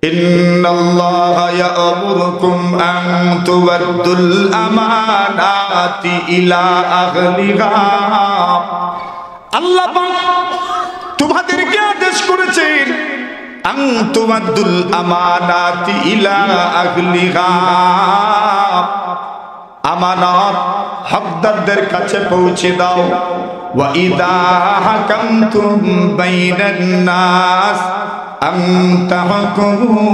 ইন্নাল্লাহা ইয়া'মুরুকুম আন তুওয়াদ্দুল আমানাতি ইলা আহলিহা। আল্লাহ তোমাদেরকে আদেশ করেছেন আন তুওয়াদ্দুল আমানাতি ইলা আহলিহা, আমানত হকদারদের কাছে পৌঁছে দাও। ওয়া ইযা হাকামতুম বাইনান নাস আন তাহকুমু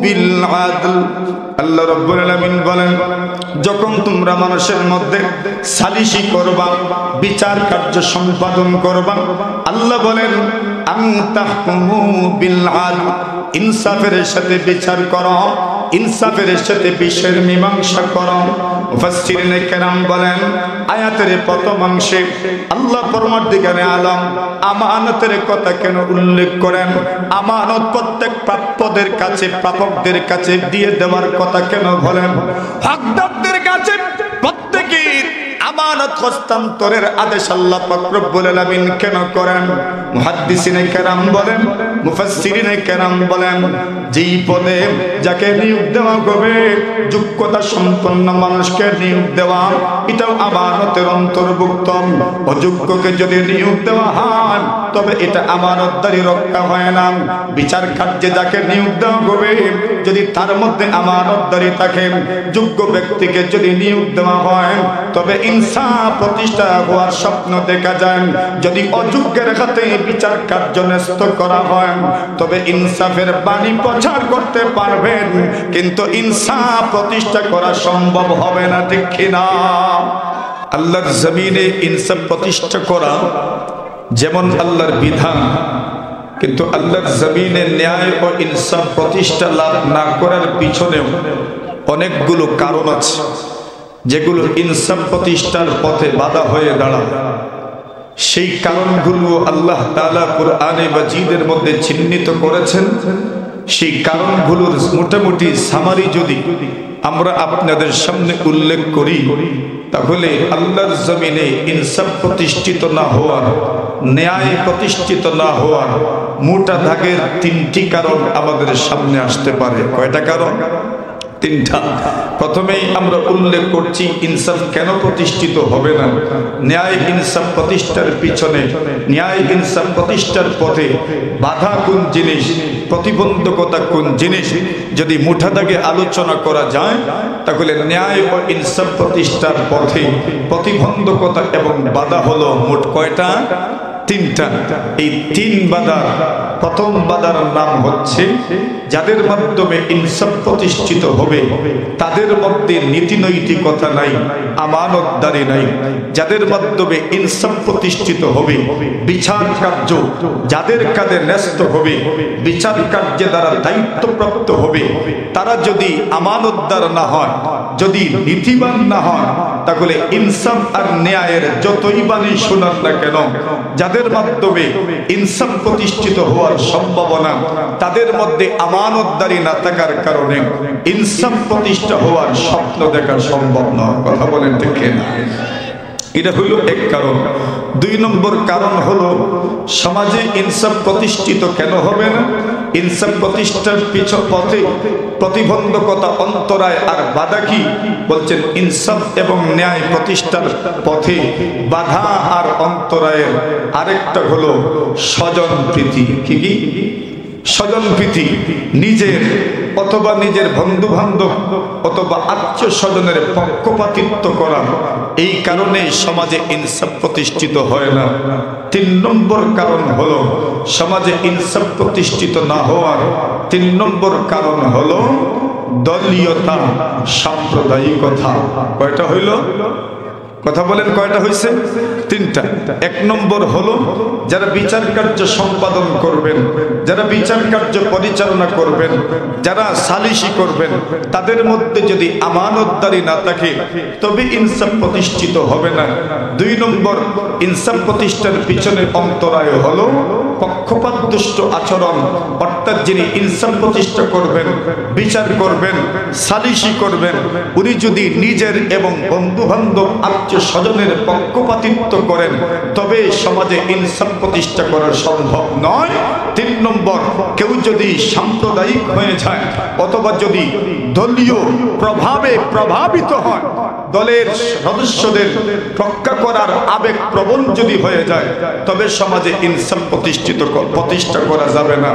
বিল আদল। আল্লাহ রাব্বুল আলামিন বলেন, যখন তোমরা মানুষের মধ্যে সালিশি করবা, বিচার কার্য সম্পাদন করবা, আল্লাহ বলেন আন তাহকুমু বিল আদল, ইনসাফের সাথে বিচার করো, ইনসাফের সাথে বিষয়ের মীমাংসা করো। মুফাসসিরিনে কেরাম বলেন, আয়াতের প্রথম অংশে আল্লাহ পরমার্দিগারে আলম আমানতের কথা কেন উল্লেখ করেন? আমানত প্রত্যেক প্রাপ্যদের কাছে, প্রাপকদের কাছে দিয়ে দেওয়ার কথা কেন বলেন? হকদারদের কাছে প্রত্যেকের আমানত হস্তান্তরের আদেশ আল্লাহ পাক রব্বুল আলামিন কেন করেন? মুহাদ্দিসিনে কেরাম বলেন, মুফাসসিরিনে কেরাম বলেন, যেই পদে যাকে নিয়োগ দেওয়া হবে, যোগ্যতা সম্পন্ন মানুষকে নিয়োগ দেওয়া, এটাও আমানতের অন্তর্ভুক্ত। অযোগ্যকে যদি নিয়োগ দেওয়া হয় তবে এটা আমানতদারি রক্ষা হয় না। বিচার কার্যে যাকে নিয়োগ দেওয়া হবে, যদি তার মধ্যে আমানতদারি থাকে, যোগ্য ব্যক্তিকে যদি নিয়োগ দেওয়া হয় তবে ইনসাফ প্রতিষ্ঠা হওয়ার স্বপ্ন দেখা যায়। যদি অযোগ্যের হাতে বিচার কার্য ন্যস্ত করা হয় তবে ইনসাফের বাণী প্রচার করতে পারবেন, কিন্তু ইনসাফ প্রতিষ্ঠা করা সম্ভব হবে না, ঠিক কিনা? আল্লাহর জমিনে ইনসাফ প্রতিষ্ঠা করা যেমন আল্লাহর বিধান, কিন্তু আল্লাহর জমিনে ন্যায় ও ইনসাফ প্রতিষ্ঠা লাভ না করার পিছনেও অনেকগুলো কারণ আছে, যেগুলো ইনসাফ প্রতিষ্ঠার পথে বাধা হয়ে দাঁড়ায়। সেই কারণগুলো আল্লাহ তাআলা কুরআনে মাজিদের মধ্যে চিহ্নিত করেছেন। সেই কারণগুলোর মোটামুটি সামারি যদি আমরা আপনাদের সামনে উল্লেখ করি, তাহলে আল্লাহর জমিনে ইনসাফ প্রতিষ্ঠিত না হওয়ার, ন্যায় প্রতিষ্ঠিত না হওয়ার মোটা দাগের তিনটি কারণ আমাদের সামনে আসতে পারে। কয়টা কারণ? তিনটা। প্রথমেই আমরা উল্লেখ করছি ইনসাফ কেন প্রতিষ্ঠিত হবে না। ন্যায় ইনসাফ প্রতিষ্ঠার পিছনে, ন্যায় ইনসাফ প্রতিষ্ঠার পথে বাধা কোন জিনিস, প্রতিবন্ধকতা কোন জিনিস যদি মুঠা দাগে আলোচনা করা যায়, তাহলে ন্যায় ও ইনসাফ প্রতিষ্ঠার পথে প্রতিবন্ধকতা এবং বাধা হলো মোট কয়টা? তিনটা। এই তিন বাধা, প্রথম বাধার নাম হচ্ছে যাদের মাধ্যমে ইনসাফ প্রতিষ্ঠিত হবে তাদের মধ্যে নীতি নৈতিকতা নাই, আমানতদারি নাই। যাদের মাধ্যমে ইনসাফ প্রতিষ্ঠিত হবে, বিচার কার্য যাদের কাঁধে ন্যস্ত হবে, বিচার কার্যে দ্বারা দায়িত্বপ্রাপ্ত হবে, তারা যদি আমানতদার না হয়, যদি নীতিবান না হয়, তাহলে ইনসাফ আর ন্যায়ের যতই বাণী শোনান না কেন, যাদের মাধ্যমে ইনসাফ প্রতিষ্ঠিত হওয়ার সম্ভাবনা, তাদের মধ্যে আমানতদারি না থাকার কারণে ইনসাফ প্রতিষ্ঠা হওয়ার স্বপ্ন দেখা সম্ভব নয়। কথা বলেন ঠিক না? এটা হলো এক কারণ। দুই নম্বর কারণ হলো সমাজে ইনসাফ প্রতিষ্ঠিত কেন হবে না? ইনসাফ প্রতিষ্ঠার পথে প্রতিবন্ধকতা, অন্তরায় আর বাধা কি? বলছেন ইনসাফ এবং ন্যায় প্রতিষ্ঠার পথে বাধা আর অন্তরায়ের আরেকটা হলো স্বজন প্রীতি। কি কি? স্বজন প্রীতি। নিজের অথবা নিজের বন্ধু বান্ধব অথবা আত্মীয় স্বজনের পক্ষপাতিত্ব করা, এই কারণে সমাজে ইনসাফ প্রতিষ্ঠিত হয় না। তিন নম্বর কারণ হলো সমাজে ইনসাফ প্রতিষ্ঠিত না হওয়ার তিন নম্বর কারণ হলো দলীয়তা, সাম্প্রদায়িকতা। কয়টা হইল? কথা বলেন, কয়টা হয়েছে? তিনটা। এক নম্বর হলো যারা বিচার কার্য সম্পাদন করবেন, যারা বিচার কার্য পরিচালনা করবেন, যারা সালিশি করবেন, তাদের মধ্যে যদি আমানতদারি না থাকে তবে ইনসাফ প্রতিষ্ঠিত হবে না। দুই নম্বর ইনসাফ প্রতিষ্ঠার পিছনে অন্তরায় হলো পক্ষপাত দুষ্ট আচরণ, অর্থাৎ যিনি ইনসাফ প্রতিষ্ঠা করবেন, বিচার করবেন, সালিশি করবেন, উনি যদি নিজের এবং বন্ধু বান্ধব আত্মীয় স্বজনের পক্ষপাতিত্ব করেন তবে সমাজে ইনসাফ প্রতিষ্ঠা করা সম্ভব নয়। 3 নম্বর, কেউ যদি সাম্প্রদায়িক হয়ে যায় অথবা যদি দলীয় প্রভাবে প্রভাবিত হয়, দলের সদস্যদের রক্ষা করার আবেগ প্রবণ যদি হয়ে যায় তবে সমাজে ইনসাফ প্রতিষ্ঠা করা যাবে না।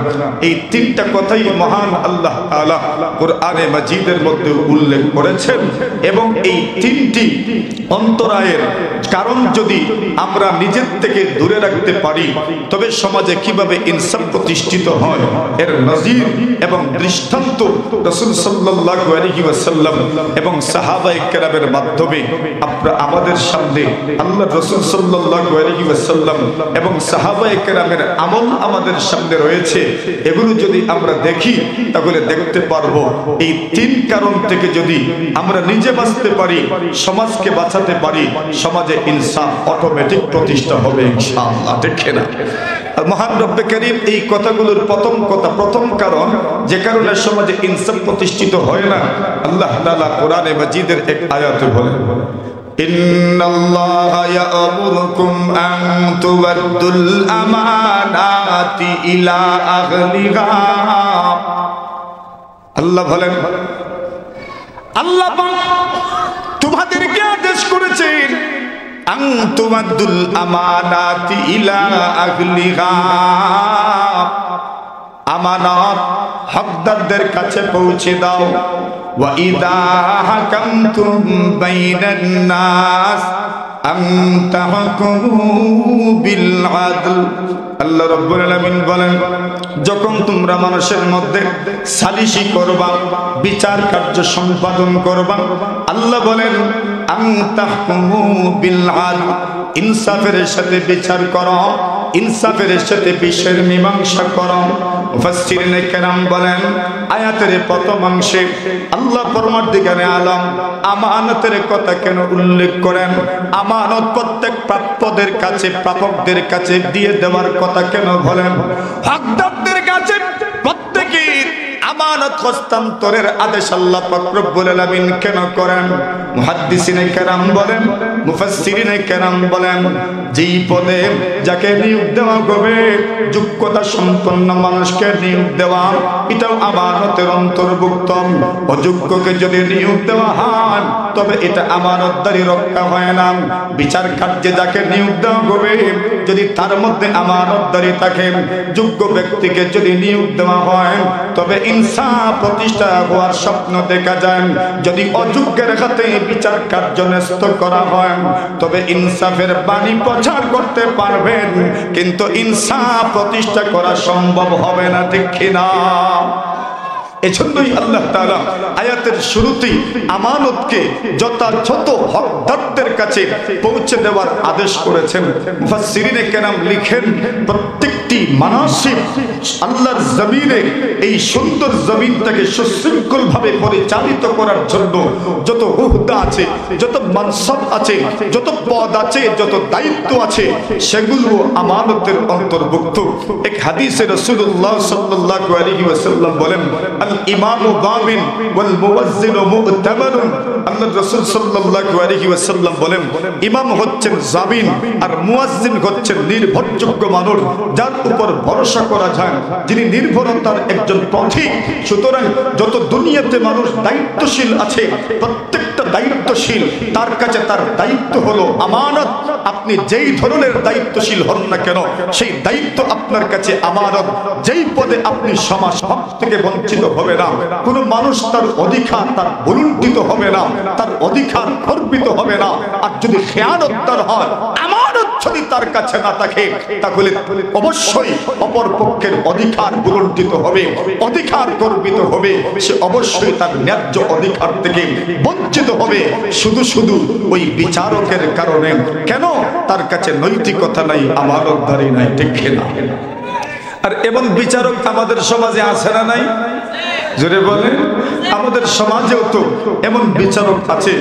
এই 3টা কথাই মহান আল্লাহ তাআলা কোরআনে মাজিদের মধ্যে উল্লেখ করেছেন এবং এই 3টি অন্তরায়ের কারণ যদি আমরা নিজের থেকে দূরে রাখতে পারি তবে সমাজে কিভাবে ইনসাফ প্রতিষ্ঠিত হয় এর নজির এবং দৃষ্টান্ত রাসূল সাল্লাল্লাহু আলাইহি ওয়াসাল্লাম এবং সাহাবায়ে কেরামের মাধ্যমে আমাদের সামনে আল্লাহর রাসূল সাল্লাল্লাহু আলাইহি ওয়াসাল্লাম এবং সাহাবায়ে কেরামের আমল আমাদের সামনে রয়েছে। এগুলো যদি আমরা দেখি তাহলে দেখতে পারবো এই 3 কারণ থেকে যদি আমরা নিজে বাঁচতে পারি, সমাজকে বাঁচাতে পারি, সমাজে ইনসাফ অটোমেটিক প্রতিষ্ঠা হবে ইনশাআল্লাহ। দেখে না মহান রব্বে কারীম এই কথাগুলোর প্রথম কারণ যে কারণে সমাজে ইনসাফ প্রতিষ্ঠিত হয় না, আল্লাহ তাআলা কোরআনে মাজিদের এক আয়াতে বলেন, ইন্নাল্লাহা ইয়া'মুরুকুম আন তুওয়াদ্দুল আমানাতি ইলা আহলিহা। আল্লাহ বলেন, আল্লাহ তোমাদেরকে আদেশ করেছেন আন তুওয়াদ্দুল আমানাতি ইলা আহলিহা, আমানত হকদারদের কাছে পৌঁছে দাও। ওয়া ইযা হাকামতুম বাইনান নাস আন তাহকুমু বিল আদল। আল্লাহ রাব্বুল আলামিন বলেন, যখন তোমরা মানুষের মধ্যে সালিশি করবা, বিচার কার্য সম্পাদন করবা, আল্লাহ বলেন আন তাহকুমু বিল আদল, ইনসাফের সাথে বিচার করো, ইনসাফের সাথে বিষয়ের মীমাংসা করো। মুফাসসিরিনে কেরাম বলেন, আয়াতের প্রথম অংশে আল্লাহ পরমার্দিগারে আলম আমানতের কথা কেন উল্লেখ করেন, আমানত প্রত্যেক প্রাপ্যদের কাছে, প্রাপকদের কাছে দিয়ে দেওয়ার কথা কেন বলেন, হকদারদের কাছে প্রত্যেকের আমানত হস্তান্তরের আদেশ আল্লাহ পাক রব্বুল আলামিন কেন করেন? মুহাদ্দিসিনে কেরাম বলেন, মুফাসসিরিনে কেরাম বলেন, যেই পদে যাকে নিয়োগ দেওয়া হবে, যোগ্যতা সম্পন্ন মানুষকে নিয়োগ দেওয়া, এটাও আমানতের অন্তর্ভুক্ত। অযোগ্যকে যদি নিয়োগ দেওয়া হয় তবে এটা আমানতদারি রক্ষা হয় না। বিচার কার্যে যাকে নিয়োগ দেওয়া হবে যদি তার মধ্যে আমানতদারি থাকে, যোগ্য ব্যক্তিকে যদি নিয়োগ দেওয়া হয় তবে ইনসাফ প্রতিষ্ঠা হওয়ার স্বপ্ন দেখা যায়। যদি অযোগ্যের হাতে বিচার কার্য ন্যস্ত করা হয় তবে ইনসাফের বাণী প্রচার করতে পারবেন, কিন্তু ইনসাফ প্রতিষ্ঠা করা সম্ভব হবে না, ঠিক কিনা? এজন্যই আল্লাহ তাআলা আয়াতের শুরুতেই আমানতকে যথাযথ হকদারদের কাছে পৌঁছে দেওয়ার আদেশ করেছেন। মুফাসসিরিনে কেরাম লিখেন, প্রত্যেকটি মানাসিব আল্লাহর জমিনে, এই সুন্দর জমিনটাকে সুশৃঙ্খল ভাবে পরিচালিত করার জন্য যত উহদা আছে, যত মানসাব আছে, যত পদ আছে, যত দায়িত্ব আছে, সেগুলো আমানতের অন্তর্ভুক্ত। এক হাদিসে রাসূলুল্লাহ সাল্লাল্লাহু আলাইহি ওয়াসাল্লাম বলেন, ইমামু দামিন ওয়াল মুয়াজ্জিনু মু'তামারুন। আল্লাহর রাসূল সাল্লাল্লাহু আলাইহি ওয়াসাল্লাম বলেন, ইমাম হচ্ছেন জামিন আর মুয়াজ্জিন হচ্ছেন নির্ভরযোগ্য মানুষ, যার উপর ভরসা করা যায়, যিনি নির্ভরতার একজন পথিক। সুতরাং যত দুনিয়াতে মানুষ দায়িত্বশীল আছে, প্রত্যেকটা দায়িত্বশীল তার কাছে তার দায়িত্ব হলো আমানত। আপনি যেই ধরনের দায়িত্বশীল হন না কেন, সেই দায়িত্ব আপনার কাছে আমানত। যেই পদে আপনি সমাজ হক থেকে বঞ্চিত হবে না, কোন মানুষ তার অধিকার তার বলুণ্ঠিত হবে না, তার অধিকার খর্বিত হবে না। আর যদি খেয়ানতদার হয়, আমানত যদি তার কাছে না থাকে, তাহলে অবশ্যই অপর পক্ষের অধিকার বলুণ্ঠিত হবে, অধিকার খর্বিত হবে, সে অবশ্যই তার ন্যায্য অধিকার থেকে বঞ্চিত হবে, শুধু শুধু ওই বিচারকের কারণে। কেন? তার কাছে নৈতিকতা নাই, আমানতদারি নাই, ঠিক না? আর এমন বিচারক আমাদের সমাজে আছে না নাই? জোরে বলেন। আমাদের সমাজেও তো এমন বিচারক আছে